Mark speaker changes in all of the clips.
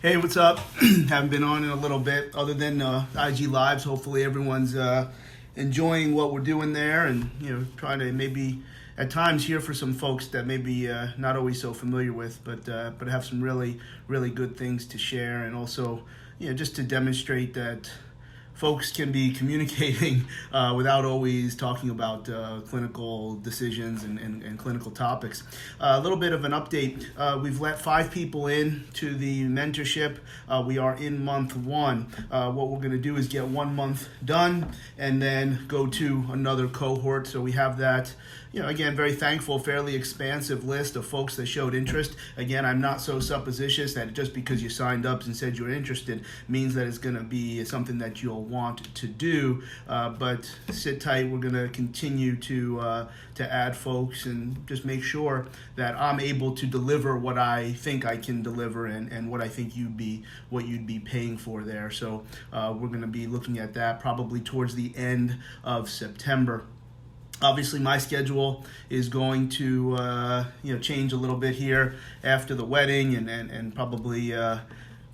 Speaker 1: Hey, what's up? Haven't been on in a little bit, other than IG Lives. Hopefully, everyone's enjoying what we're doing there, and trying to maybe at times hear for some folks that maybe not always so familiar with, but have some really good things to share, and also just to demonstrate that folks can be communicating without always talking about clinical decisions and clinical topics. A little bit of an update. We've let 5 people in to the mentorship. We are in month 1. What we're going to do is get 1 month done and then go to another cohort. So we have that, again, very thankful, fairly expansive list of folks that showed interest. Again, I'm not so suppositious that just because you signed up and said you're interested means that it's going to be something that you'll want to do, but sit tight. We're going to continue to add folks and just make sure that I'm able to deliver what I think I can deliver and what I think you'd be paying for there. So we're going to be looking at that probably towards the end of September. Obviously, my schedule is going to change a little bit here after the wedding and probably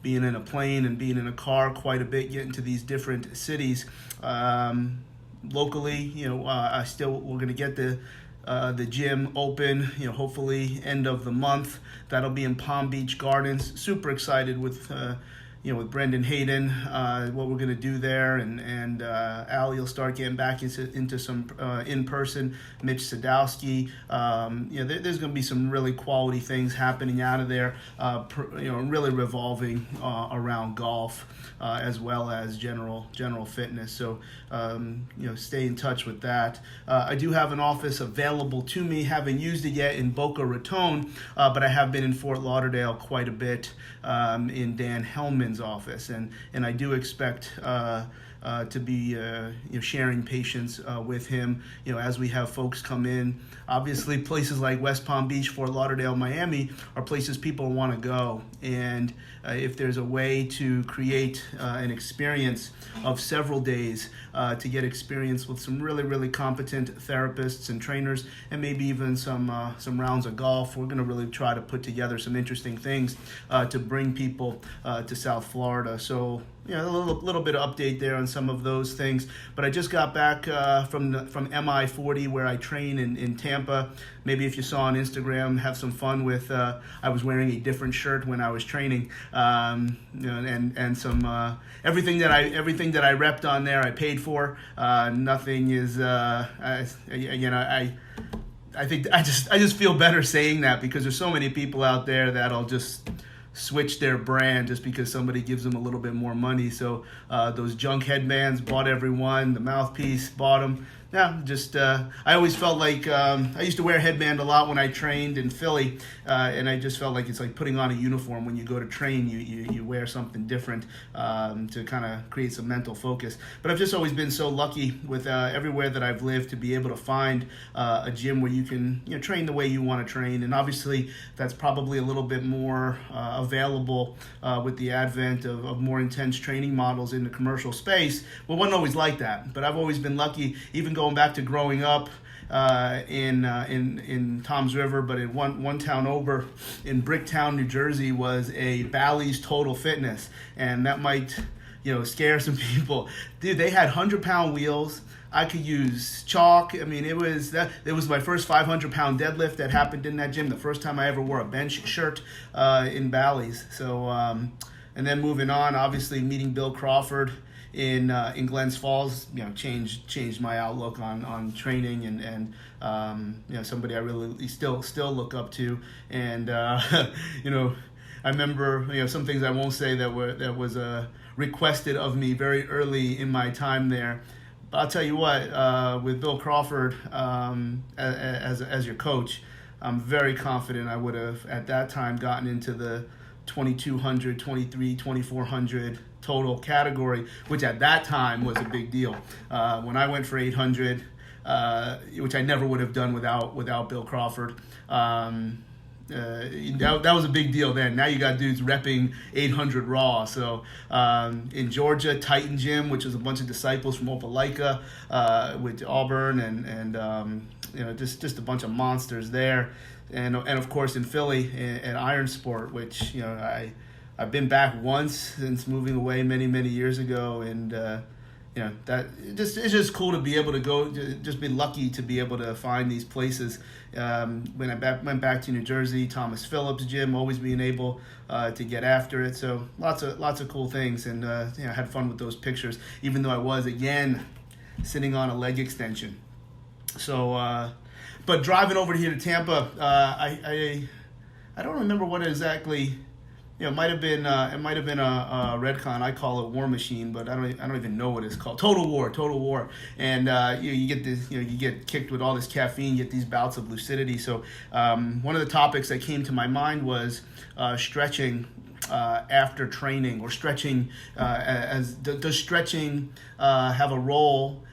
Speaker 1: being in a plane and being in a car quite a bit, getting to these different cities. Locally, we're going to get the gym open, hopefully end of the month. That'll be in Palm Beach Gardens. Super excited with Brendan Hayden, what we're going to do there, and Allie will start getting back into some in-person. Mitch Sadowski, there's going to be some really quality things happening out of there, really revolving around golf as well as general fitness. So, stay in touch with that. I do have an office available to me. Haven't used it yet in Boca Raton, but I have been in Fort Lauderdale quite a bit in Dan Hellman's office, and I do expect to be sharing patients with him as we have folks come in. Obviously, places like West Palm Beach, Fort Lauderdale, Miami are places people want to go, and if there's a way to create an experience of several days to get experience with some really competent therapists and trainers, and maybe even some rounds of golf, we're going to really try to put together some interesting things to bring people to South Florida. So a little bit of update there on some of those things. But I just got back from MI40 where I train in Tampa. Maybe if you saw on Instagram, have some fun with. I was wearing a different shirt when I was training, and some everything that I repped on there I paid for. Nothing is. I think I just feel better saying that, because there's so many people out there that'll just switch their brand just because somebody gives them a little bit more money. So those junk headbands, bought everyone. The mouthpiece, bought them. Yeah, just I always felt like I used to wear a headband a lot when I trained in Philly, and I just felt like it's like putting on a uniform. When you go to train, you wear something different to kind of create some mental focus. But I've just always been so lucky with everywhere that I've lived to be able to find a gym where you can train the way you want to train, and obviously that's probably a little bit more available with the advent of more intense training models in the commercial space. Well, it wasn't always like that, but I've always been lucky, even going back to growing up in Toms River, but in one town over in Bricktown, New Jersey, was a Bally's Total Fitness, and that might scare some people. Dude, they had 100-pound wheels. I could use chalk. I mean, it was my first 500-pound deadlift that happened in that gym. The first time I ever wore a bench shirt in Bally's. So, and then moving on, obviously meeting Bill Crawford in Glens Falls, changed my outlook on training, and somebody I really still look up to, and I remember some things I won't say that was requested of me very early in my time there. But I'll tell you what, with Bill Crawford as your coach, I'm very confident I would have at that time gotten into the 2200, 23, 2400 total category, which at that time was a big deal. When I went for 800, which I never would have done without Bill Crawford, that was a big deal then. Now you got dudes repping 800 raw. So in Georgia, Titan Gym, which was a bunch of disciples from Opelika with Auburn, and just a bunch of monsters there. And of course in Philly at Iron Sport, which I I've been back once since moving away many years ago, and that it's just cool to be able to go, just be lucky to be able to find these places. When I went back to New Jersey, Thomas Phillips gym, always being able to get after it. So lots of cool things, and had fun with those pictures. Even though I was again sitting on a leg extension. So, but driving over here to Tampa, I don't remember what exactly. It might have been a Redcon. I call it War Machine, but I don't even know what it's called. Total War. And you get this, you get kicked with all this caffeine, you get these bouts of lucidity. So one of the topics that came to my mind was stretching after training, or stretching. Does stretching have a role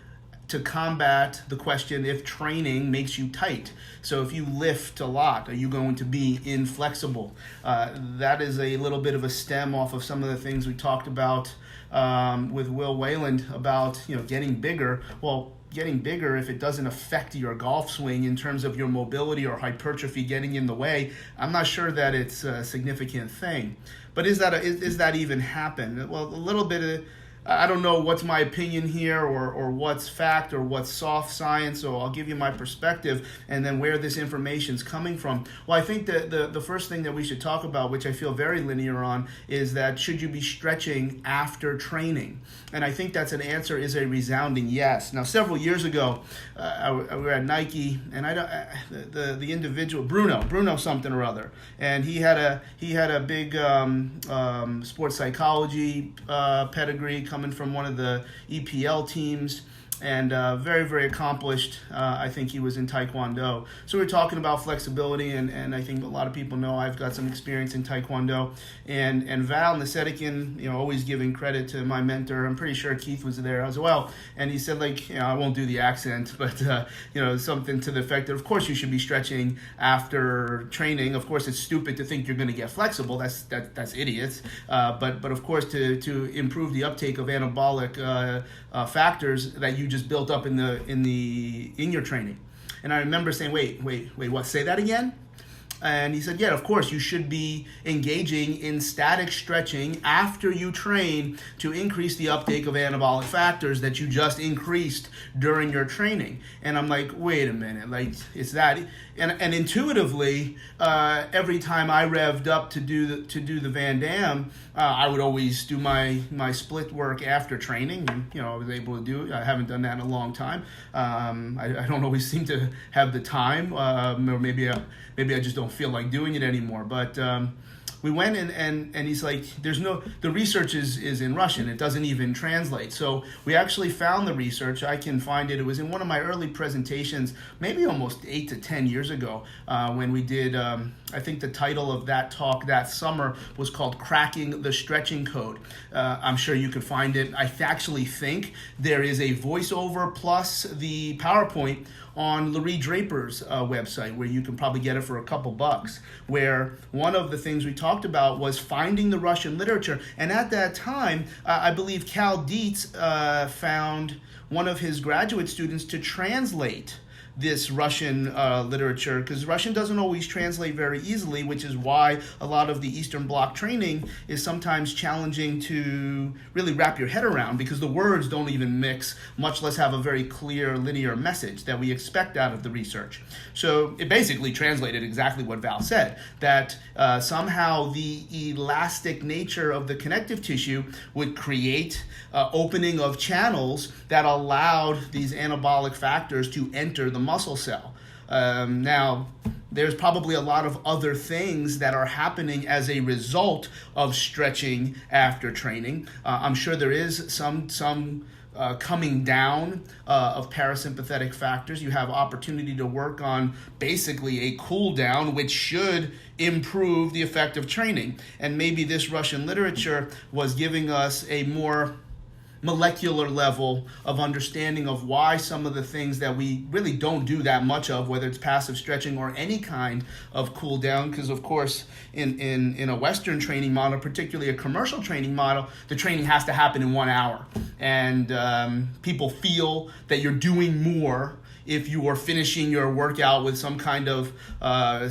Speaker 1: to combat the question if training makes you tight? So if you lift a lot, are you going to be inflexible? That is a little bit of a stem off of some of the things we talked about with Will Wayland about getting bigger. Well, getting bigger, if it doesn't affect your golf swing in terms of your mobility or hypertrophy getting in the way, I'm not sure that it's a significant thing. But is that even happen? Well, a little bit of, I don't know what's my opinion here, or what's fact, or what's soft science, so I'll give you my perspective and then where this information's coming from. Well, I think that the first thing that we should talk about, which I feel very linear on, is that should you be stretching after training? And I think that's an answer is a resounding yes. Now, several years ago, we were at Nike, and the individual, Bruno something or other, and he had a big sports psychology pedigree, coming from one of the EPL teams, and very accomplished. I think he was in Taekwondo. So we're talking about flexibility, and I think a lot of people know I've got some experience in Taekwondo. And Val Nasedekin, always giving credit to my mentor. I'm pretty sure Keith was there as well. And he said, I won't do the accent, but something to the effect that, of course, you should be stretching after training. Of course, it's stupid to think you're going to get flexible. That's idiots. But of course, to improve the uptake of anabolic factors that you just built up in your training. And I remember saying, wait, what? Say that again? And he said, yeah, of course, you should be engaging in static stretching after you train to increase the uptake of anabolic factors that you just increased during your training. And I'm like, wait a minute, it's that. And intuitively, every time I revved up to do the Van Damme, I would always do my split work after training. And, I was able to do it. I haven't done that in a long time. I don't always seem to have the time, or maybe I just don't feel like doing it anymore. But we went and he's like, the research is in Russian. It doesn't even translate. So we actually found the research. I can find it. It was in one of my early presentations, maybe almost 8 to 10 years ago, when we did, I think the title of that talk that summer was called Cracking the Stretching Code. I'm sure you could find it. I actually think there is a voiceover plus the PowerPoint on Larry Draper's website, where you can probably get it for a couple bucks, where one of the things we talked about was finding the Russian literature. And at that time, I believe Cal Dietz found one of his graduate students to translate this Russian literature, because Russian doesn't always translate very easily, which is why a lot of the Eastern Bloc training is sometimes challenging to really wrap your head around, because the words don't even mix, much less have a very clear linear message that we expect out of the research. So it basically translated exactly what Val said, that somehow the elastic nature of the connective tissue would create opening of channels that allowed these anabolic factors to enter the muscle cell. Now, there's probably a lot of other things that are happening as a result of stretching after training. I'm sure there is some coming down of parasympathetic factors. You have opportunity to work on basically a cool down, which should improve the effect of training. And maybe this Russian literature was giving us a more molecular level of understanding of why some of the things that we really don't do that much of, whether it's passive stretching or any kind of cool down, because of course in a Western training model, particularly a commercial training model, the training has to happen in 1 hour, and people feel that you're doing more if you are finishing your workout with some kind of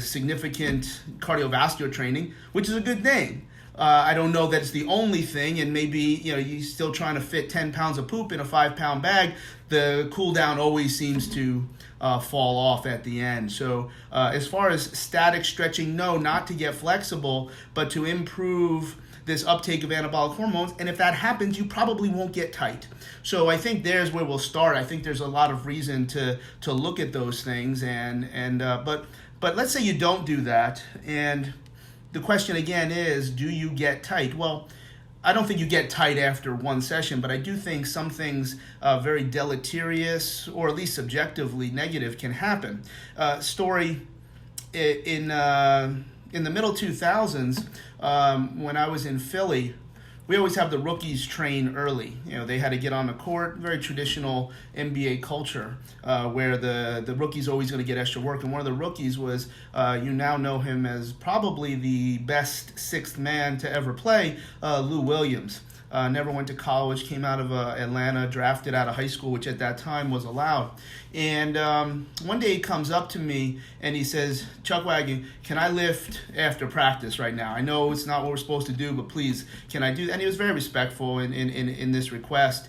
Speaker 1: significant cardiovascular training, which is a good thing. I don't know that it's the only thing, and maybe you're still trying to fit 10 pounds of poop in a 5-pound bag. The cool down always seems to fall off at the end. So as far as static stretching, no, not to get flexible, but to improve this uptake of anabolic hormones. And if that happens, you probably won't get tight. So I think there's where we'll start. I think there's a lot of reason to look at those things. But let's say you don't do that, and the question again is, do you get tight? Well, I don't think you get tight after one session, but I do think some things very deleterious or at least subjectively negative can happen. Story in the middle 2000s, when I was in Philly, we always have the rookies train early. They had to get on the court, very traditional NBA culture, where the rookie's always going to get extra work. And one of the rookies was, you now know him as probably the best sixth man to ever play, Lou Williams. Never went to college, came out of Atlanta, drafted out of high school, which at that time was allowed. And one day he comes up to me and he says, "Chuck Wagon, can I lift after practice right now? I know it's not what we're supposed to do, but please, can I do that?" And he was very respectful in this request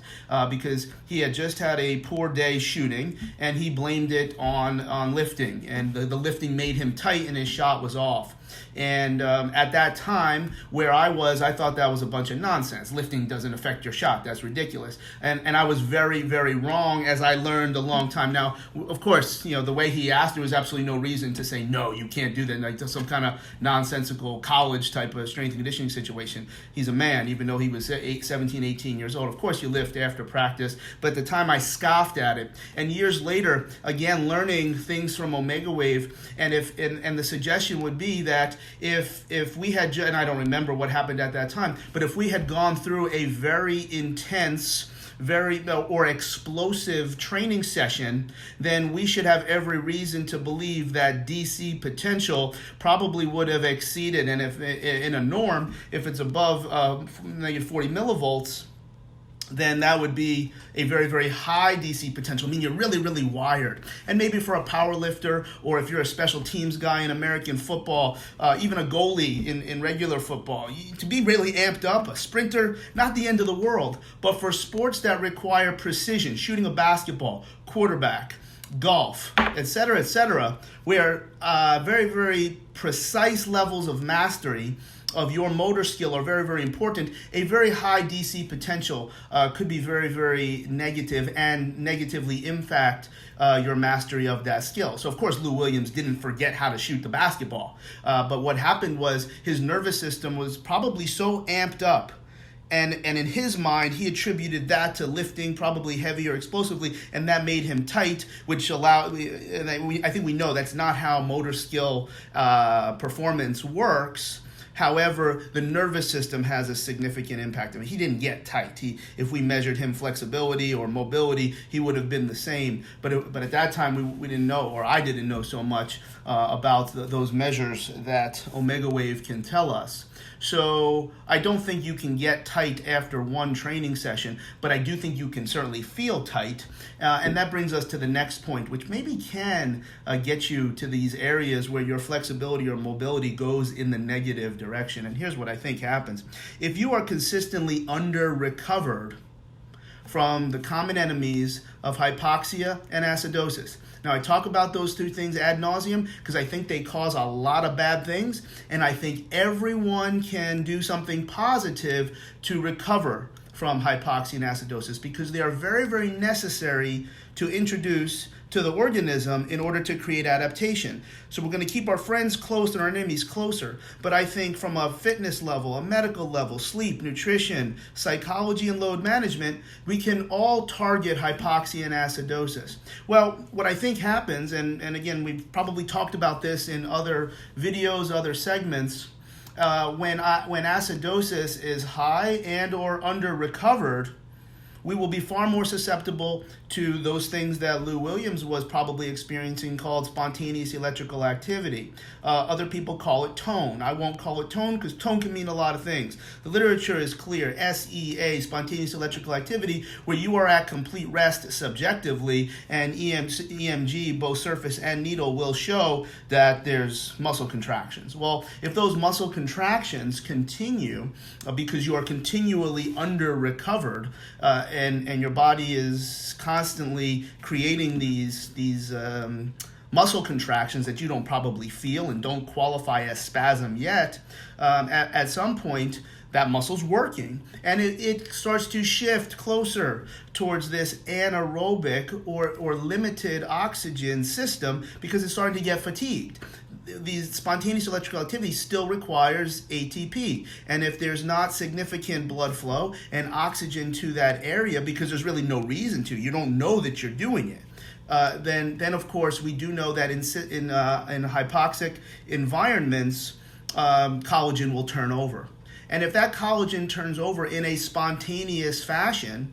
Speaker 1: because he had just had a poor day shooting and he blamed it on lifting. And the lifting made him tight and his shot was off. And at that time, where I was, I thought that was a bunch of nonsense. Lifting doesn't affect your shot. That's ridiculous. And I was very, very wrong, as I learned a long time. Now, of course, the way he asked, there was absolutely no reason to say, no, you can't do that. Like some kind of nonsensical college type of strength and conditioning situation. He's a man, even though he was 17, 18 years old. Of course, you lift after practice. But at the time, I scoffed at it. And years later, again, learning things from Omega Wave, and the suggestion would be that if we had, and I don't remember what happened at that time, but if we had gone through a very intense, or explosive training session, then we should have every reason to believe that DC potential probably would have exceeded. And if in a norm, if it's above -40 millivolts, then that would be a very, very high DC potential. I mean, you're really, really wired. And maybe for a power lifter, or if you're a special teams guy in American football, even a goalie in regular football, to be really amped up, a sprinter, not the end of the world. But for sports that require precision, shooting a basketball, quarterback, golf, etc., where very, very precise levels of mastery of your motor skill are very, very important, a very high DC potential could be very, very negative and negatively impact your mastery of that skill. So, of course, Lou Williams didn't forget how to shoot the basketball. But what happened was his nervous system was probably so amped up, and in his mind, he attributed that to lifting probably heavy or explosively, and that made him tight, which allowed, and I think we know that's not how motor skill performance works. However, the nervous system has a significant impact. I mean, he didn't get tight. If we measured him flexibility or mobility, he would have been the same. But at that time, we didn't know, or I didn't know so much about those measures that Omega Wave can tell us. So I don't think you can get tight after one training session, but I do think you can certainly feel tight. And that brings us to the next point, which maybe can get you to these areas where your flexibility or mobility goes in the negative direction. And here's what I think happens. If you are consistently under-recovered from the common enemies of hypoxia and acidosis. Now, I talk about those two things ad nauseum because I think they cause a lot of bad things, and I think everyone can do something positive to recover from hypoxia and acidosis because they are very, very necessary to introduce to the organism in order to create adaptation. So we're going to keep our friends close and our enemies closer. But I think from a fitness level, a medical level, sleep, nutrition, psychology, and load management, we can all target hypoxia and acidosis. Well, what I think happens, and again, we've probably talked about this in other videos, other segments, when acidosis is high and or under recovered, we will be far more susceptible to those things that Lou Williams was probably experiencing called spontaneous electrical activity. Other people call it tone. I won't call it tone because tone can mean a lot of things. The literature is clear. SEA, spontaneous electrical activity, where you are at complete rest subjectively, and EMG, both surface and needle, will show that there's muscle contractions. Well, if those muscle contractions continue because you are continually under-recovered, and your body is constantly creating these muscle contractions that you don't probably feel and don't qualify as spasm yet, at some point that muscle's working, and it starts to shift closer towards this anaerobic or limited oxygen system because it's starting to get fatigued. The spontaneous electrical activity still requires ATP. And if there's not significant blood flow and oxygen to that area, because there's really no reason to, you don't know that you're doing it, then of course we do know that in hypoxic environments, collagen will turn over. And if that collagen turns over in a spontaneous fashion,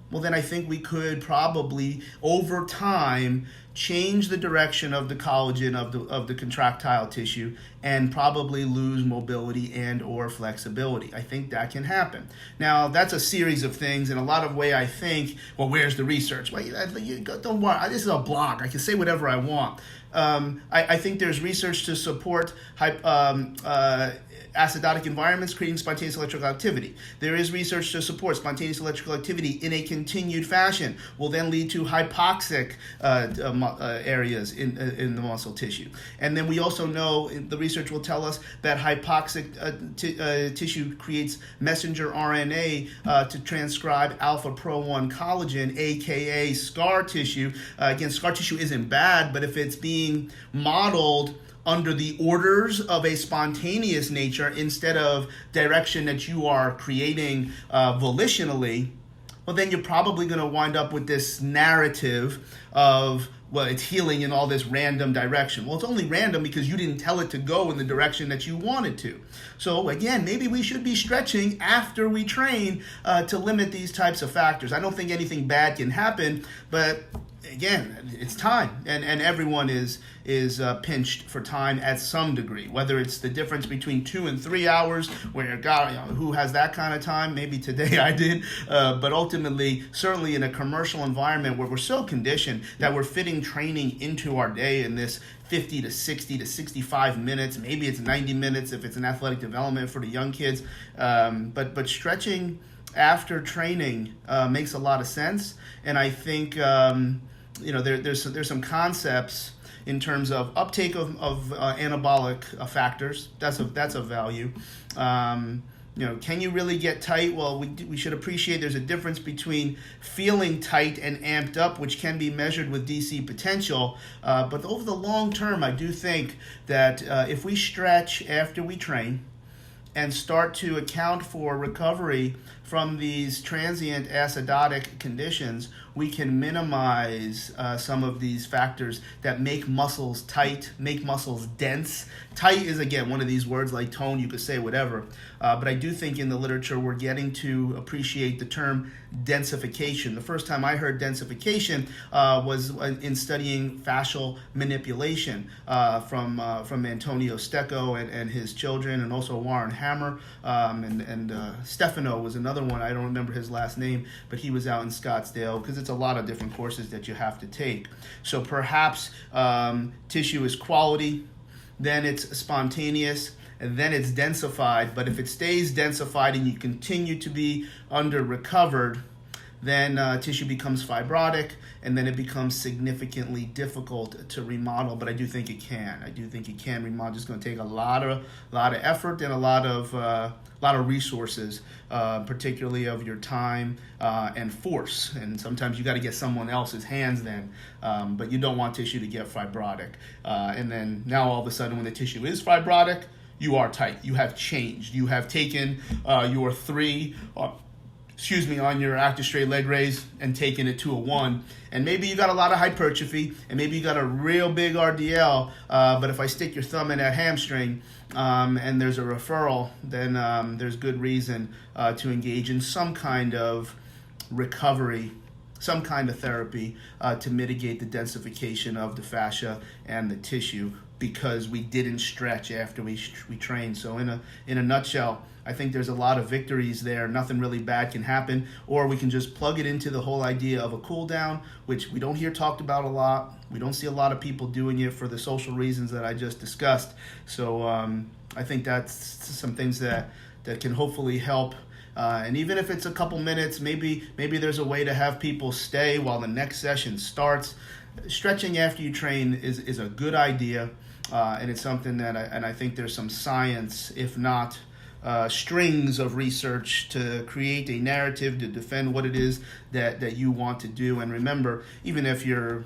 Speaker 1: well, then I think we could probably, over time, change the direction of the collagen of the contractile tissue and probably lose mobility and or flexibility. I think that can happen. Now, that's a series of things. In a lot of way, I think, well, where's the research? Well, don't worry. This is a blog. I can say whatever I want. I think there's research to support acidotic environments creating spontaneous electrical activity. There is research to support spontaneous electrical activity in a continued fashion will then lead to hypoxic areas in the muscle tissue. And then we also know, the research will tell us that hypoxic tissue creates messenger RNA to transcribe alpha-pro-1 collagen, aka scar tissue. Again, scar tissue isn't bad, but if it's being modeled under the orders of a spontaneous nature instead of direction that you are creating volitionally, well, then you're probably going to wind up with this narrative of, well, it's healing in all this random direction. Well, it's only random because you didn't tell it to go in the direction that you wanted to. So again, maybe we should be stretching after we train to limit these types of factors. I don't think anything bad can happen, but again, it's time, and everyone is pinched for time at some degree. Whether it's the difference between 2 and 3 hours, where God, who has that kind of time? Maybe today I did, but ultimately, certainly in a commercial environment where we're so conditioned that we're fitting training into our day in this 50 to 60 to 65 minutes. Maybe it's 90 minutes if it's an athletic development for the young kids, but stretching after training makes a lot of sense, and I think there's some concepts in terms of uptake of anabolic factors. That's of value. Can you really get tight? Well, we should appreciate there's a difference between feeling tight and amped up, which can be measured with DC potential. But over the long term, I do think that if we stretch after we train and start to account for recovery from these transient acidotic conditions, we can minimize some of these factors that make muscles tight, make muscles dense. Tight is, again, one of these words like tone, you could say whatever. But I do think in the literature we're getting to appreciate the term densification. The first time I heard densification was in studying fascial manipulation from Antonio Stecco and his children, and also Warren Hammer, and Stefano was another one. I don't remember his last name, but he was out in Scottsdale, because it's a lot of different courses that you have to take. So perhaps tissue is quality, then it's spontaneous, and then it's densified. But if it stays densified and you continue to be under recovered, then tissue becomes fibrotic, and then it becomes significantly difficult to remodel. But I do think it can. Remodel. It's going to take a lot of effort and a lot of resources, particularly of your time and force. And sometimes you got to get someone else's hands then. But you don't want tissue to get fibrotic. And then now all of a sudden, when the tissue is fibrotic, you are tight. You have changed. You have taken your 3. On your active straight leg raise and taking it to a 1. And maybe you got a lot of hypertrophy, and maybe you got a real big RDL, but if I stick your thumb in that hamstring and there's a referral, then there's good reason to engage in some kind of recovery, some kind of therapy to mitigate the densification of the fascia and the tissue, because we didn't stretch after we trained. So in a nutshell, I think there's a lot of victories there. Nothing really bad can happen, or we can just plug it into the whole idea of a cool down, which we don't hear talked about a lot. We don't see a lot of people doing it for the social reasons that I just discussed. So I think that's some things that can hopefully help. And even if it's a couple minutes, maybe there's a way to have people stay while the next session starts. Stretching after you train is a good idea, and it's something that I think there's some science, if not strings of research, to create a narrative to defend what it is that you want to do. And remember, even if you're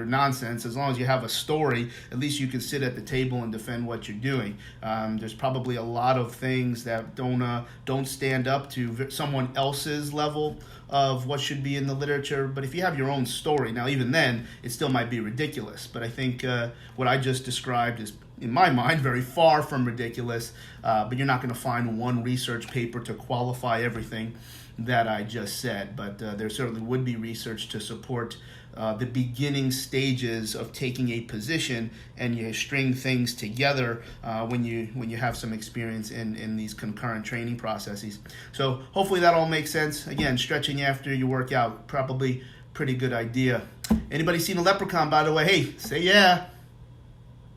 Speaker 1: nonsense, as long as you have a story, at least you can sit at the table and defend what you're doing. There's probably a lot of things that don't stand up to someone else's level of what should be in the literature. But if you have your own story, now even then, it still might be ridiculous. But I think what I just described is, in my mind, very far from ridiculous. But you're not going to find one research paper to qualify everything that I just said. But there certainly would be research to support the beginning stages of taking a position, and you string things together when you have some experience in these concurrent training processes. So hopefully that all makes sense. Again, stretching after you work out, probably pretty good idea. Anybody seen a leprechaun, by the way? Hey, say yeah.